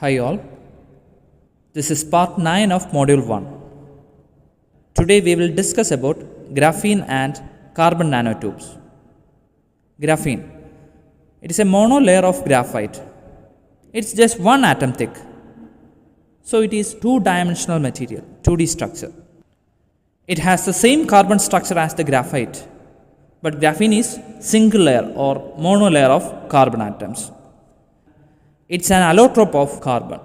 Hi all, this is part 9 of module 1. Today we will discuss about graphene and carbon nanotubes. Graphene, it is a monolayer of graphite. It's just one atom thick. So it is two-dimensional material, 2D structure. It has the same carbon structure as the graphite, but graphene is single layer or monolayer of carbon atoms. It's an allotrope of carbon.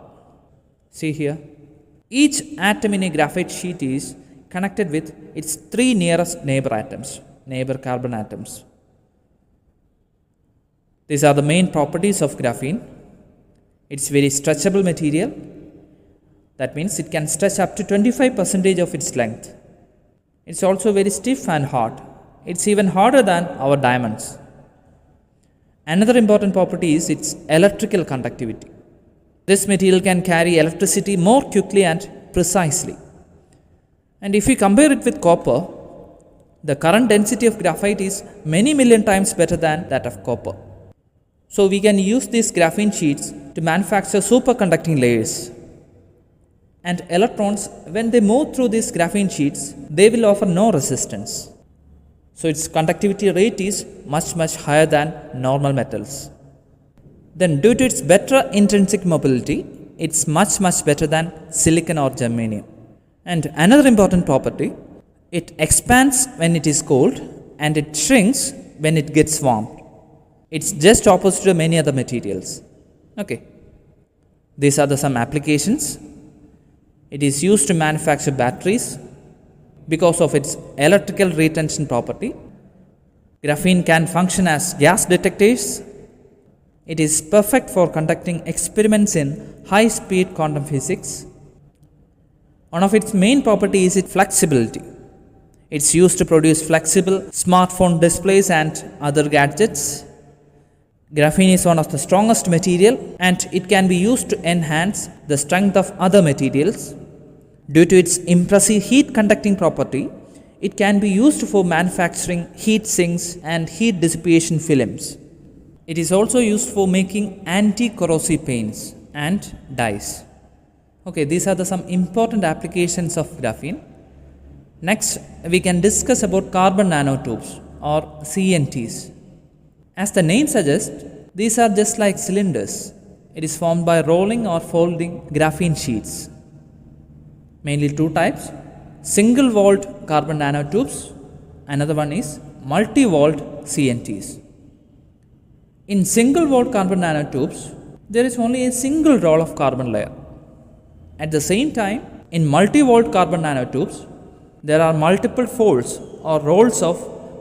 See here. Each atom in a graphite sheet is connected with its three nearest neighbor atoms, neighbor carbon atoms. These are the main properties of graphene. It's very stretchable material. That means it can stretch up to 25% of its length. It's also very stiff and hard. It's even harder than our diamonds. Another important property is its electrical conductivity. This material can carry electricity more quickly and precisely. And if we compare it with copper, the current density of graphite is many million times better than that of copper. So we can use these graphene sheets to manufacture superconducting layers. And electrons, when they move through these graphene sheets, they will offer no resistance. So its conductivity rate is much higher than normal metals. Then due to its better intrinsic mobility, it's much better than silicon or germanium. And another important property, it expands when it is cold and it shrinks when it gets warm. It's just opposite to many other materials. Okay. These are some applications. It is used to manufacture batteries because of its electrical retention property. Graphene can function as gas detectors. It is perfect for conducting experiments in high-speed quantum physics. One of its main properties is its flexibility. It's used to produce flexible smartphone displays and other gadgets. Graphene is one of the strongest material and it can be used to enhance the strength of other materials. Due to its impressive heat conducting property, it can be used for manufacturing heat sinks and heat dissipation films. It is also used for making anti-corrosive paints and dyes. Okay, these are some important applications of graphene. Next, we can discuss about carbon nanotubes or CNTs. As the name suggests, these are just like cylinders. It is formed by rolling or folding graphene sheets. Mainly two types, single-walled carbon nanotubes, another one is multi-walled CNTs. In single-walled carbon nanotubes, there is only a single roll of carbon layer. At the same time, in multi-walled carbon nanotubes, there are multiple folds or rolls of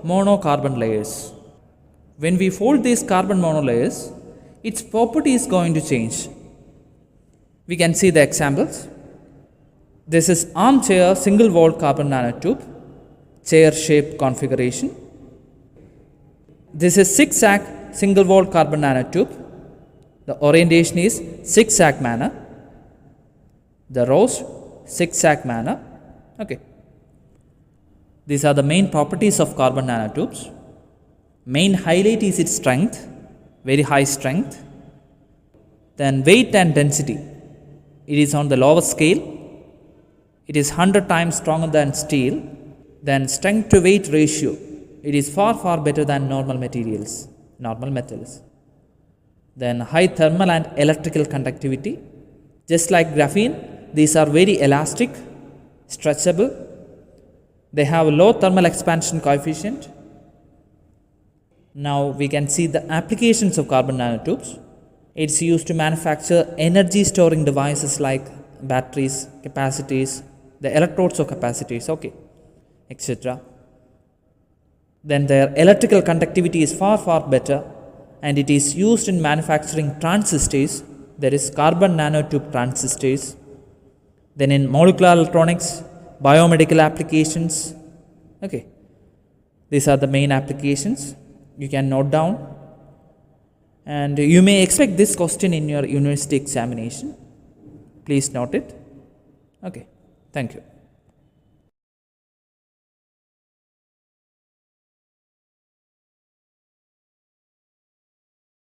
monocarbon layers. When we fold these carbon monolayers, its property is going to change. We can see the examples. This is armchair single-walled carbon nanotube, chair-shaped configuration. This is zigzag single-walled carbon nanotube. The orientation is zigzag manner. The rows, zigzag manner. Okay. These are the main properties of carbon nanotubes. Main highlight is its strength, very high strength. Then weight and density. It is on the lower scale. It is 100 times stronger than steel. Then strength to weight ratio. It is far better than normal materials, normal metals. Then high thermal and electrical conductivity. Just like graphene, these are very elastic, stretchable. They have a low thermal expansion coefficient. Now we can see the applications of carbon nanotubes. It's used to manufacture energy storing devices like batteries, capacitors, the electrodes of capacitors, okay, etc. Then their electrical conductivity is far better and it is used in manufacturing transistors. There is carbon nanotube transistors. Then in molecular electronics, biomedical applications, okay. These are the main applications. You can note down. And you may expect this question in your university examination. Please note it. Okay. Thank you.